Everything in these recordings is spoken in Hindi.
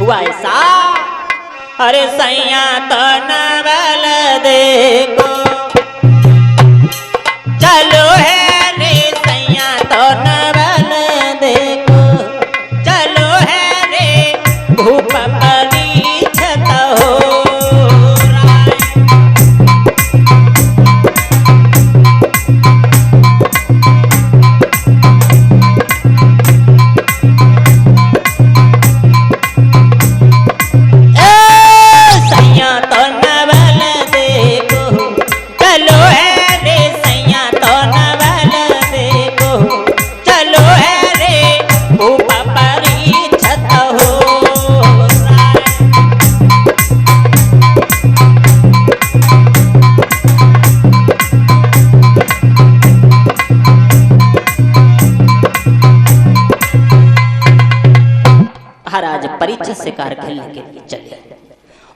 हुआ ऐसा, अरे सैया तो नवल देखो चलो है रे सैया तो नवल देखो चलो है रे भूप परीक्षत हो महाराज परीक्षित शिकार खेलने के लिए चले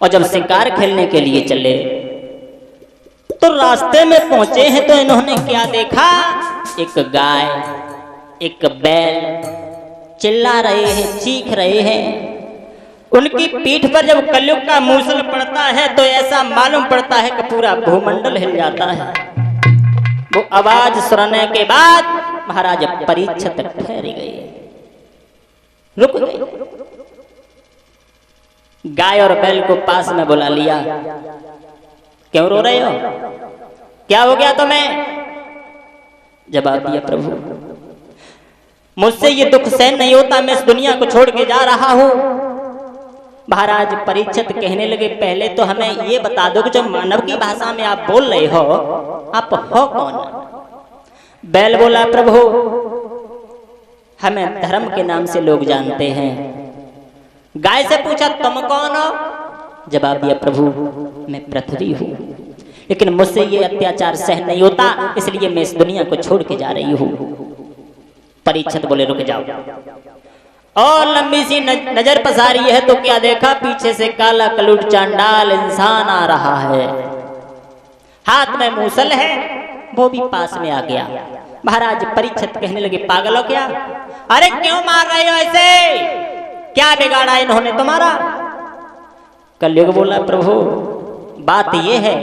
और जब शिकार खेलने के लिए चले तो रास्ते में पहुंचे हैं तो इन्होंने क्या देखा, एक गाय एक बैल चिल्ला रहे हैं, चीख रहे हैं। उनकी पीठ पर जब कलयुग का मूसल पड़ता है तो ऐसा मालूम पड़ता है कि पूरा भूमंडल हिल जाता है। वो आवाज सुनने के बाद महाराज परीक्षित ठहर गए, रुक गए। गाय और बैल को पास में बुला लिया, क्यों रो रहे हो, क्या हो गया तुम्हें? जवाब दिया, प्रभु मुझसे ये दुख सहन नहीं होता, मैं इस दुनिया को छोड़ के जा रहा हूं। महाराज परीक्षित कहने लगे, पहले तो हमें ये बता दो कि जो मानव की भाषा में आप बोल रहे हो आप हो कौन? बैल बोला, प्रभु हमें धर्म के नाम से लोग जानते हैं। गाय से पूछा, तुम कौन हो? जवाब दिया, प्रभु मैं पृथ्वी हूं, लेकिन मुझसे ये अत्याचार सहन नहीं होता, इसलिए मैं इस दुनिया को छोड़ के जा रही हूं। परीक्षित बोले, रुक जाओ। और लंबी सी नजर पसारी है तो क्या देखा, पीछे से काला कलूट चांडाल इंसान आ रहा है, हाथ में मूसल है, वो भी पास में आ गया। महाराज परीक्षित कहने लगे, पागल हो क्या? अरे क्यों मार रहे हो ऐसे, क्या बिगाड़ा इन्होंने तुम्हारा? कलयुग बोला, प्रभु बात ये है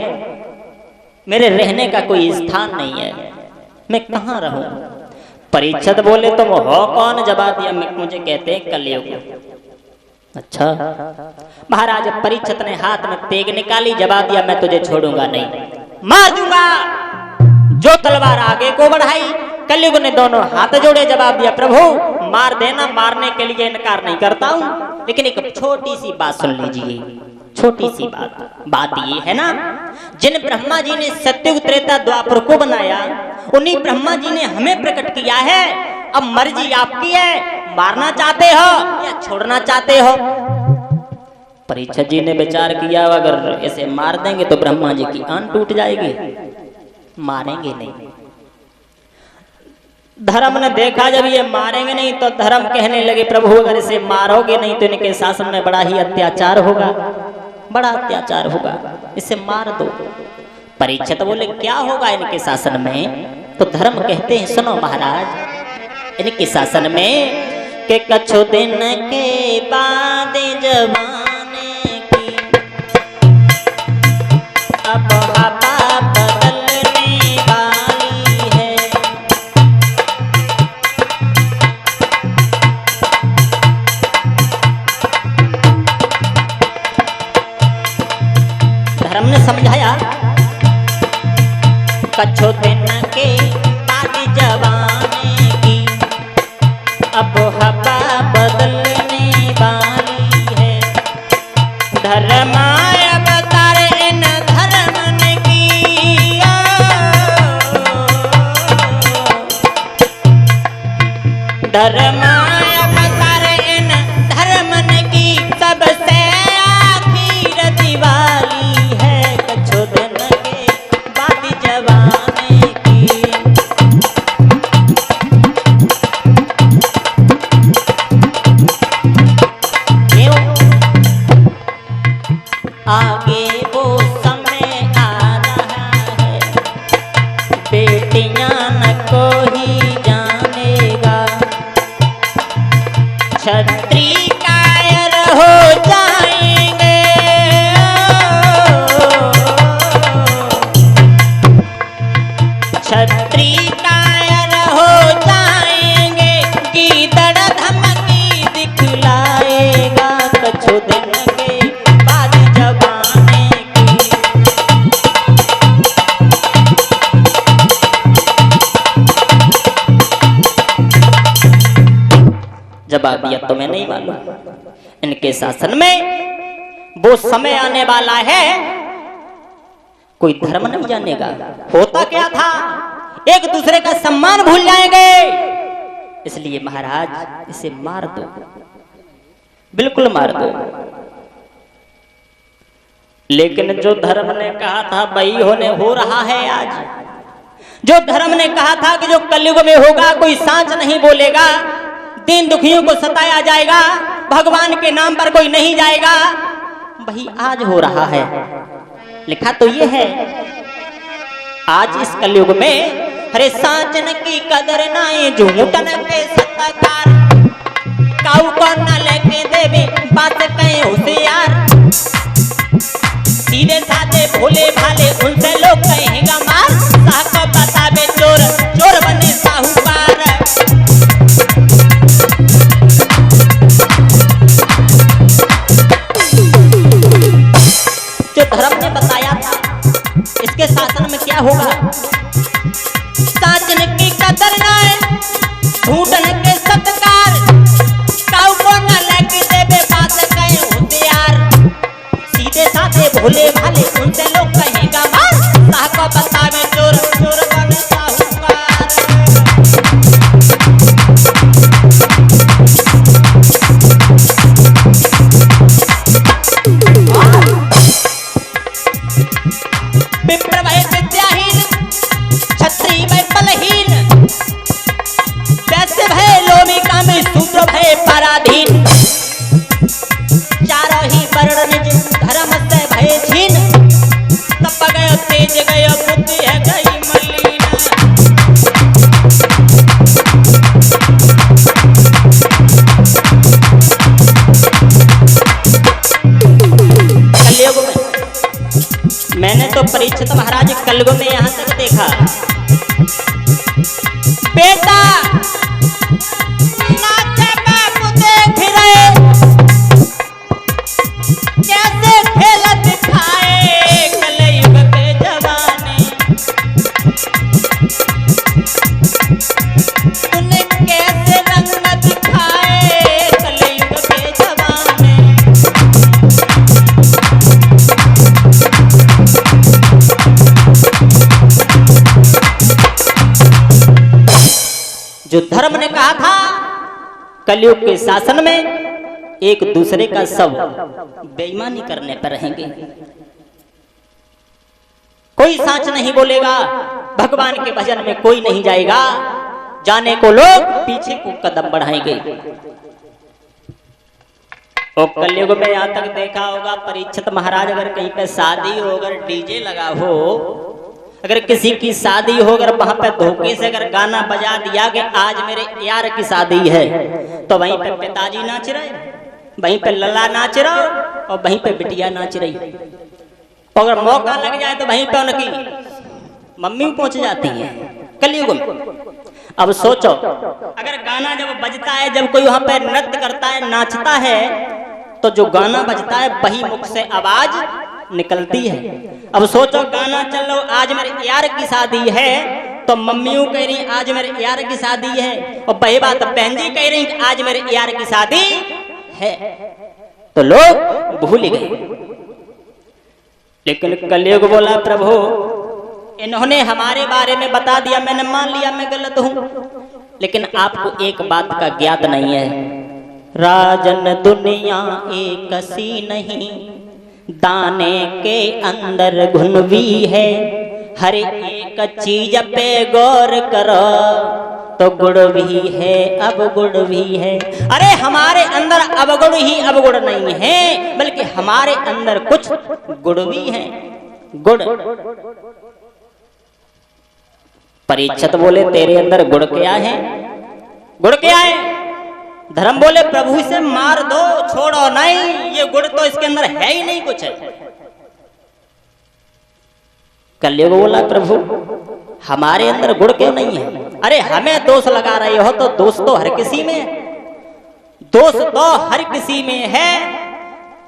मेरे रहने का कोई स्थान नहीं है, मैं कहां रहूं? परीक्षित बोले, तुम हो कौन? जवाब दिया, मुझे कहते हैं कलयुग। अच्छा। महाराज परीक्षित ने हाथ में तेग निकाली, जवाब दिया, मैं तुझे छोड़ूंगा नहीं, मार दूंगा। जो तलवार आगे को बढ़ाई, कलयुग ने दोनों हाथ जोड़े, जवाब दिया, प्रभु मार देना, मारने के लिए इनकार नहीं करता हूं, लेकिन एक छोटी सी बात सुन लीजिए। छोटी सी बात ये है ना, जिन ब्रह्मा जी ने सत्ययुग त्रेता द्वापर को बनाया, उन्हीं ब्रह्मा जी ने हमें प्रकट किया है। अब मर्जी आपकी है, मारना चाहते हो या छोड़ना चाहते हो? परीक्षित जी ने विचार किया, अगर ऐसे मार देंगे तो ब्रह्मा जी की आन टूट जाएगी, मारेंगे नहीं। धर्म ने देखा जब ये मारेंगे नहीं तो धर्म कहने लगे, प्रभु अगर इसे मारोगे नहीं तो इनके शासन में बड़ा ही अत्याचार होगा, बड़ा अत्याचार होगा, इसे मार दो। परीक्षित बोले, क्या होगा इनके शासन में? तो धर्म कहते हैं, सुनो महाराज, इनके शासन में के कछु दिन के बाद जमाने की अब हवा बदलने वाली है। धर्म ने समझाया, कछु दिन के बाद जवानी की अब हवा बदलने वाली है। धर्म अवतार इन धर्म ने किया, धर्म अवतार इन धर्म ने की, सबसे आखिर दिवाली है। कछु दिन के बाद जवानी की आगे वो समय आ रहा है, बेटियां न कोई जानेगा, क्षत्रिय कायर हो अब यह तुम्हें नहीं मालूम, इनके शासन में वो समय आने वाला है कोई धर्म नहीं जानेगा। होता क्या था, एक दूसरे का सम्मान भूल जाएंगे, इसलिए महाराज इसे मार दो, बिल्कुल मार दो। लेकिन जो धर्म ने कहा था वही होने हो रहा है आज। जो धर्म ने कहा था कि जो कलयुग में होगा कोई सांच नहीं बोलेगा, दीन दुखियों को सताया जाएगा, भगवान के नाम पर कोई नहीं जाएगा, वही आज हो रहा है। लिखा तो ये है आज इस कलयुग में, हरे सांचन की कदर नाए झूठन के सत्कार, काऊ को न लेके देवे बात कहे होशियार, सीधे साधे भोले भाले उनसे लोग कहेगा मार, साहब बतावे चोर चोर बने साहूकार। जो धर्म ने बताया था इसके शासन में क्या होगा, साचन की कदर नाए झूठन के सत्कार, काऊ को न लेके देवे बात कहे होशियार, सीधे साधे भोले भाले उनसे लोग कहेगा मार, साहब बतावे चोर चोर बने साहूकार। विप्र भय विद्याहीन, क्षत्रिय भय बलहीन, वैश्य भय लोमिका में शूद्र भय पराधीन, चारों ही वर्ण निज धर्म से भय छीन, तप गयो तेज गयो बुद्धि है गई मलिन। कलयुग में मैंने तो परीक्षित महाराज कलयुग में यहां तक देखा, बेटा नाचे बापू देख रहे, कैसे खेल दिखाए कलयुग के जवाने, तूने कैसे रंग दिखाए कलयुग के जवाने। जो धर्म ने कहा था कलयुग के शासन में एक दूसरे का सब बेईमानी करने पर रहेंगे, कोई सांच नहीं बोलेगा, भगवान के भजन में कोई नहीं जाएगा, जाने को लोग पीछे को कदम बढ़ाएंगे। और कलयुग में यहां तक देखा होगा परीक्षित महाराज, अगर कहीं पे शादी हो, अगर डीजे लगा हो, अगर किसी की शादी हो, अगर वहां पे धोखे से अगर गाना बजा दिया कि आज मेरे यार की शादी है, तो वहीं पे पिताजी नाच रहे, वहीं पे लल्ला नाच रहा और वहीं पे बिटिया नाच रही, और अगर मौका लग जाए तो वहीं पे उनकी मम्मी पहुंच जाती है कलयुग में। अब सोचो अगर गाना जब बजता है, जब कोई वहां पे नृत्य करता है, नाचता है, तो जो गाना बजता है वही मुख से आवाज निकलती है। अब सोचो गाना चल लो आज मेरे यार की शादी है, तो मम्मियों कह रही आज मेरे यार की शादी है, और वही बात बहन जी कह रही आज मेरे यार की शादी है, तो लोग भूल गए। लेकिन कलयुग बोला प्रभु इन्होंने हमारे बारे में बता दिया, मैंने मान लिया मैं गलत हूं, लेकिन आपको एक बात का ज्ञात नहीं है, राजन दुनिया एक सी नहीं, दाने के अंदर घुन भी है, हर एक चीज पे गौर करो तो गुड़ भी है अवगुण भी है। अरे हमारे अंदर अवगुण ही अवगुण नहीं है, बल्कि हमारे अंदर कुछ गुण भी है। गुण परीक्षित बोले तेरे अंदर गुण क्या है? गुण क्या है? धर्म बोले प्रभु से मार दो, छोड़ो नहीं, ये गुण तो इसके अंदर है ही नहीं कुछ है। कलयुग बोला प्रभु हमारे अंदर गुण क्यों नहीं है? अरे हमें दोष लगा रहे हो तो दोष तो हर किसी में है, दोष तो हर किसी में है।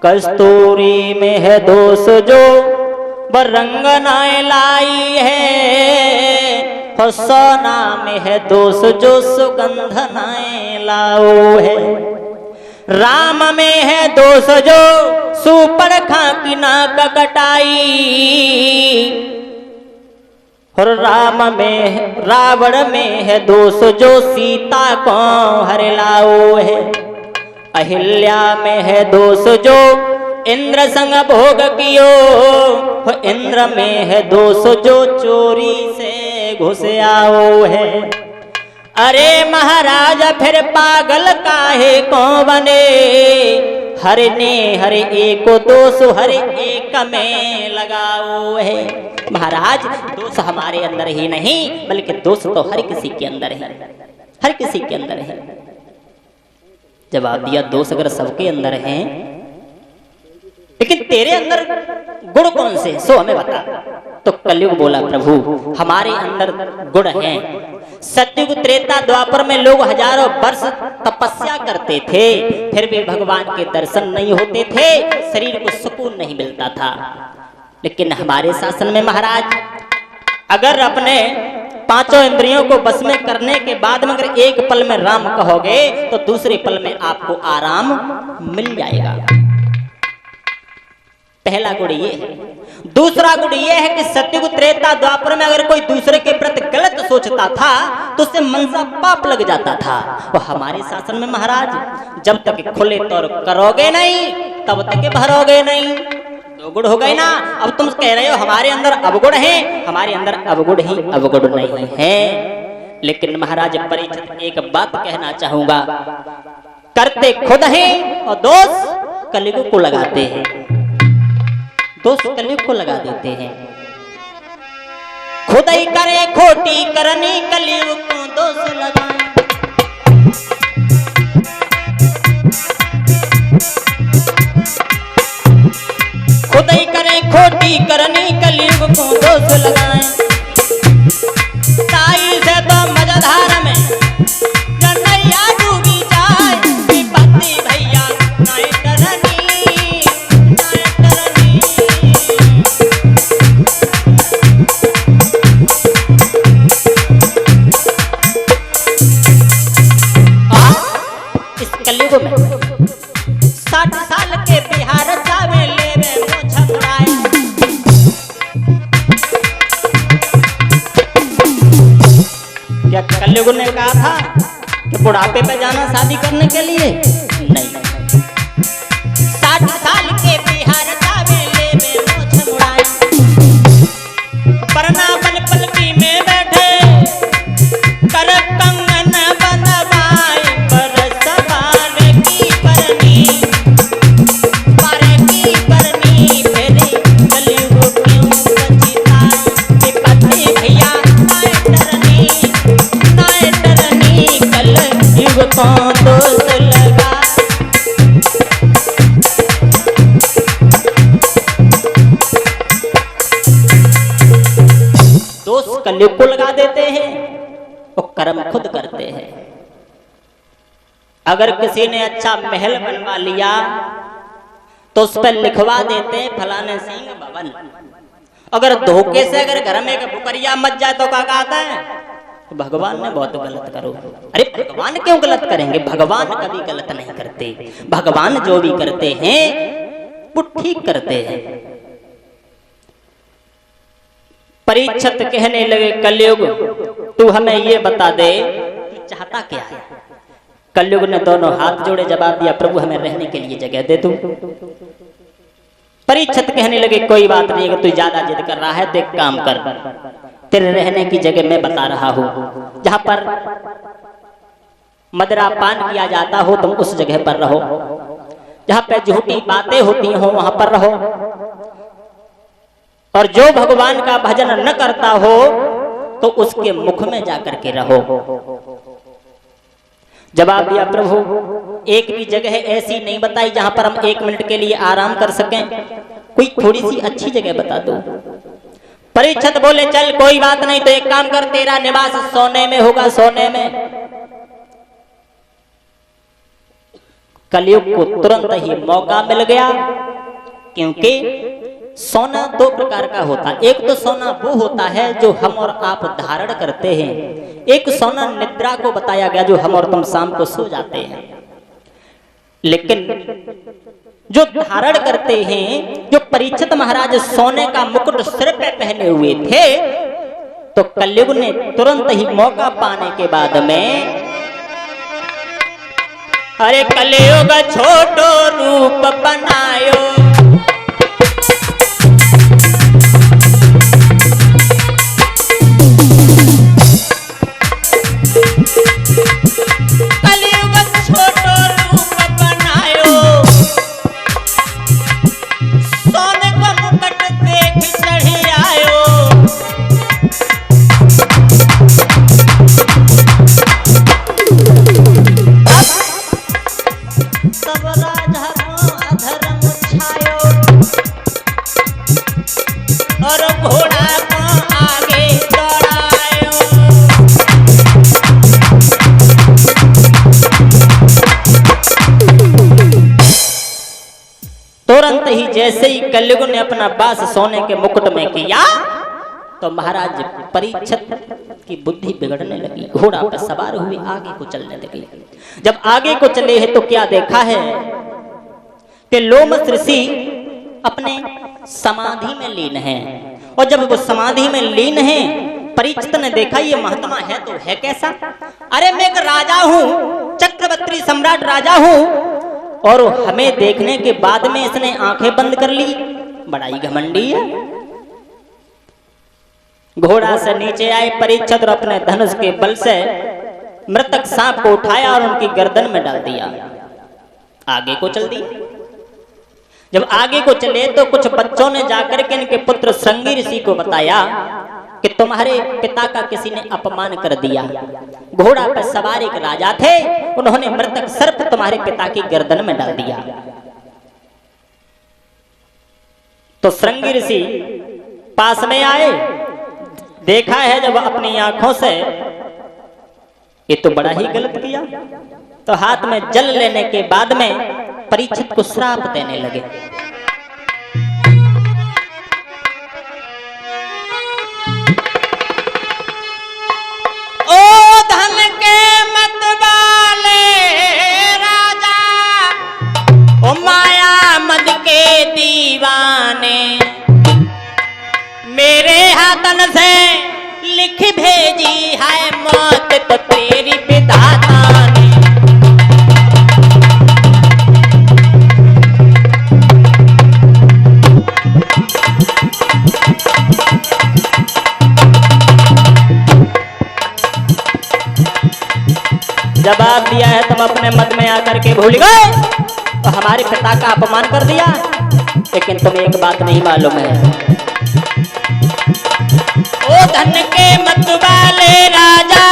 कस्तूरी में है दोष जो बरंग नाय लाई है, सोना में है दोष जो सुगंध नाय लाओ है। राम में है दोष जो सुपरखा की नाक कटाई, और रावण में है दोष जो सीता को हरलाओ है। अहिल्या में है दोष जो इंद्र संग भोग कियो, इंद्र में है दोष जो चोरी से घुस आओ है। अरे महाराज फिर पागल काहे को बने, हर ने हर एक दोष हर एक में लगाओ है। महाराज दोष हमारे अंदर ही नहीं बल्कि दोष तो हर किसी के अंदर है, हर किसी के अंदर है। जवाब दिया दोष अगर सबके अंदर है लेकिन तेरे अंदर गुण कौन से सो हमें बता। तो कलयुग बोला प्रभु हमारे अंदर गुण हैं। सतयुग त्रेता द्वापर में लोग हजारों वर्ष तपस्या करते थे फिर भी भगवान के दर्शन नहीं होते थे, शरीर को सुकून नहीं मिलता था। लेकिन हमारे शासन में महाराज अगर अपने पांचों इंद्रियों को बस में करने के बाद में अगर एक पल में राम कहोगे तो दूसरे पल में आपको आराम मिल जाएगा। पहला गुण ये है। दूसरा गुण ये है कि सतयुग त्रेता द्वापर में अगर कोई दूसरे के प्रति गलत सोचता था तो उससे मनसा पाप लग जाता था। वो हमारे शासन में महाराज जब तक खुले तौर करोगे नहीं तब तक भरोगे नहीं। दो गुण हो गए ना। अब तुम कह रहे हो हमारे अंदर अवगुण है, हमारे अंदर अवगुण ही अवगुण नहीं है। लेकिन महाराज परीक्षित एक बात कहना चाहूंगा, करते खुद हैं और दोष कलयुग को लगाते हैं, दोष कलयुग को लगा देते हैं। खुद ही करे खोटी करनी कलयुग को दोष लगाए। खुद ही करे खोटी करनी कलयुग को दोष लगाए। ताई से तो मजधार में जनैया डूबी जाए, विपत्ति भैया नाय डरनी नाय डरनी। इस कलयुग में 60 साल के बिहार चावे लेवे मोछ उड़ाए। क्या कलयुग ने कहा था कि बुढ़ापे पे जाना शादी करने के लिए? नहीं। 60 साल के बिहार चावे लेवे मोछ उड़ाए। परना बन पलकी में बैठे कर कंगन बंधवाए, पर सवार की परनी दोष कलयुग को लगा देते हैं और कर्म खुद करते हैं। अगर किसी ने अच्छा महल बनवा लिया तो उस पर लिखवा देते हैं फलाने सिंह भवन। अगर धोखे से अगर घर में एक बुकरिया मच जाए तो क्या कहता है? भगवान ने बहुत गलत करो। अरे भगवान क्यों गलत करेंगे? भगवान कभी गलत नहीं करते। भगवान जो भी करते हैं वो ठीक करते हैं। परीक्षित कहने लगे कलयुग तू हमें ये बता दे कि चाहता क्या है? कलयुग ने दोनों हाथ जोड़े जवाब दिया प्रभु हमें रहने के लिए जगह दे तू। परीक्षित कहने लगे कोई बात नहीं, अगर तू ज्यादा जिद कर रहा है तो एक काम कर, तेरे रहने की जगह मैं बता रहा हूं, जहां पर मदिरा पान किया जाता हो तुम उस जगह पर रहो, जहां पर झूठी बातें होती हो वहां पर रहो, और जो भगवान का भजन न करता हो तो उसके मुख में जाकर के रहो। जवाब दिया प्रभु एक भी जगह ऐसी नहीं बताई जहां पर हम 1 मिनट के लिए आराम कर सकें, कोई थोड़ी सी अच्छी जगह बता दो। परीक्षित बोले चल कोई बात नहीं, तो एक काम कर तेरा निवास सोने में होगा, सोने में। कलयुग को तुरंत ही मौका मिल गया, क्योंकि सोना 2 प्रकार का होता है। एक तो सोना वो होता है जो हम और आप धारण करते हैं, एक सोना निद्रा को बताया गया जो हम और तुम शाम को सो जाते हैं। लेकिन जो धारण करते हैं, जो परीक्षित महाराज सोने का मुकुट सिर पे पहने हुए थे, तो कलयुग ने तुरंत ही मौका पाने के बाद में, अरे कलयुग छोटो रूप बनायो, तुरंत ही जैसे ही कलयुग ने अपना वास सोने के मुकुट में किया, तो महाराज परीक्षित की बुद्धि बिगड़ने लगी। घोड़ा पर सवार हुए आगे को चलने लगे। जब आगे को चले हैं तो क्या देखा है कि लोमस ऋषि अपने समाधि में लीन है, और जब वो समाधि में लीन है, परीक्षित ने देखा ये महात्मा है तो है कैसा? अरे मैं एक राजा हूं, चक्रवर्ती सम्राट राजा हूं, और हमें देखने के बाद में इसने आंखें बंद कर ली, बड़ा ही घमंडी है। घोड़ा से नीचे आए परीक्षित और अपने धनुष के बल से मृतक सांप को उठाया और उनकी गर्दन में डाल दिया। आगे को चल दिया। जब आगे को चले तो कुछ बच्चों ने जाकर के इनके पुत्र श्रृंगी ऋषि को बताया कि तुम्हारे पिता का किसी ने अपमान कर दिया। घोड़ा पर सवार एक राजा थे, उन्होंने मृतक सर्प तुम्हारे पिता की गर्दन में डाल दिया। तो श्रृंगी ऋषि पास में आए, देखा है जब अपनी आंखों से, ये तो बड़ा ही गलत किया। तो हाथ में जल लेने के बाद में परीक्षित को श्राप देने लगे। ओ धन के मत वाले राजा, ओ माया मद के दीवाने, मेरे हाथन से लिख भेजी है मौत तो तेरी विधाता ने। जवाब दिया है तुम अपने मत में आकर के भूल गए, तो हमारे पिता का अपमान कर दिया। लेकिन तुम्हें एक बात नहीं मालूम है, ओ धन के मत वाले राजा,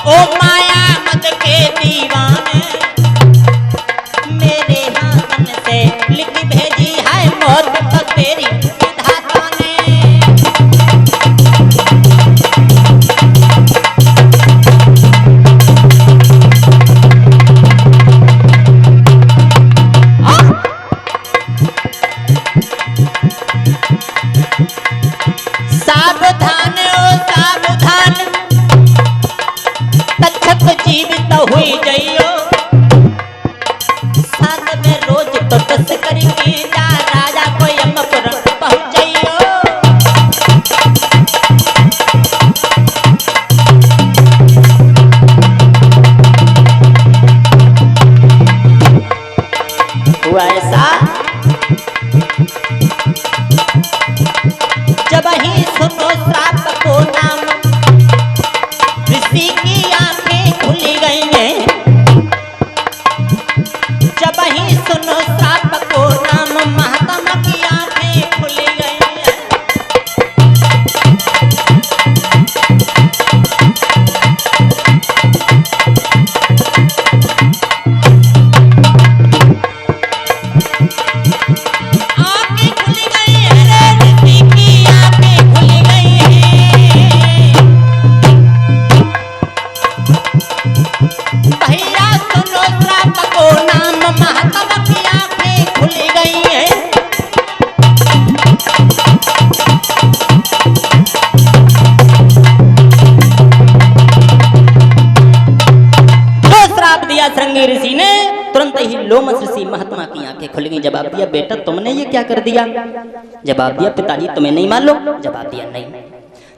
ओ माया मद के दीवाने, मेरे हाथन से लिख भेजी है मौत तो तेरी विधाता ने। सावधान ओ सावधान, तक्षक जीवित हुई जइयो, साथ में रोज तो दस करके जा राजा को यमपुर पहुंच जइयो। हुआ ऐसा जब ही सुनो श्राप को नाम, ऋषि की आंखें खुल गई हैं। जब ही सुनो श्राप को नाम, महात्मा की आंखें खुल गई हैं। आंखें खुल गई हैं, ऋषि की आंखें खुल गई हैं। भैया सुनो श्राप को नाम, महात्मा की आंखें खुल गई हैं। जो श्राप दिया श्रृंगी ऋषि ने, तुरंत ही लोमस ऋषि महात्मा की आंखें खुल गई। जवाब दिया, बेटा तुमने ये क्या कर दिया? जवाब दिया, पिताजी तुम्हें नहीं मालूम? जवाब दिया, नहीं।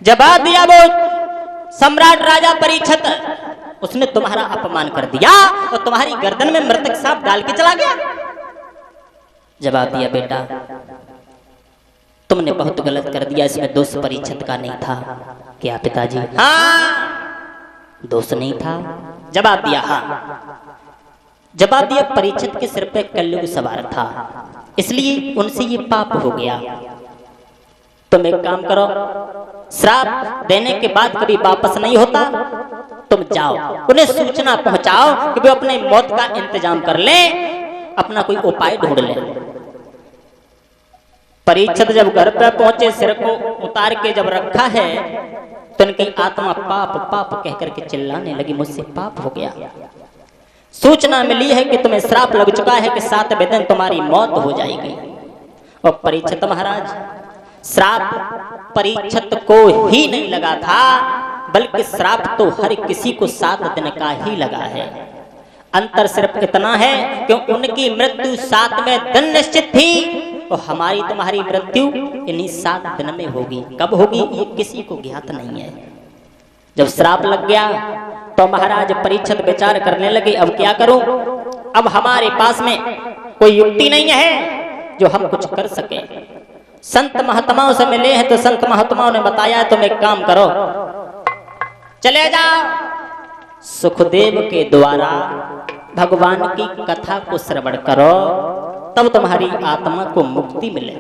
जवाब दिया, वो सम्राट राजा परीक्षित, उसने तुम्हारा अपमान कर दिया और तुम्हारी गर्दन में मृतक सांप डाल के चला गया। जवाब दिया, बेटा तुमने बहुत गलत कर दिया, इसमें दोष परीक्षित का नहीं था। क्या पिताजी? हाँ, दोष नहीं था। जवाब दिया, हाँ। जवाब दिया, परीक्षित के सिर पे कलयुग सवार था, इसलिए उनसे ये पाप हो गया। तुम एक काम करो, श्राप देने के बाद कभी वापस नहीं होता, तुम जाओ उन्हें सूचना पहुंचाओ कि वे अपने मौत का इंतजाम कर लें, अपना कोई उपाय ढूंढ लें। परीक्षित जब घर पर पहुंचे, सिर को उतार के जब रखा है, तो उनकी आत्मा पाप पाप कहकर के चिल्लाने लगी, मुझसे पाप हो गया। सूचना मिली है कि तुम्हें श्राप लग चुका है कि 7वें दिन तुम्हारी मौत हो जाएगी। और परीक्षित महाराज, श्राप परीक्षित को ही नहीं लगा था, बल्कि श्राप तो हर किसी को 7 दिन का ही लगा है। अंतर सिर्फ इतना है कि उनकी मृत्यु 7वें दिन निश्चित थी और हमारी तुम्हारी मृत्यु इन्हीं 7 दिन में होगी। कब होगी ये किसी को ज्ञात नहीं है। जब श्राप लग गया तो महाराज परीक्षित विचार करने लगे, अब क्या करूं? अब हमारे पास में कोई युक्ति नहीं है जो हम कुछ कर सके। संत महात्माओं से मिले हैं तो संत महात्माओं ने बताया, तुम एक काम करो, चले जाओ सुखदेव के द्वारा भगवान की कथा को श्रवण करो, तब तुम्हारी आत्मा को मुक्ति मिले।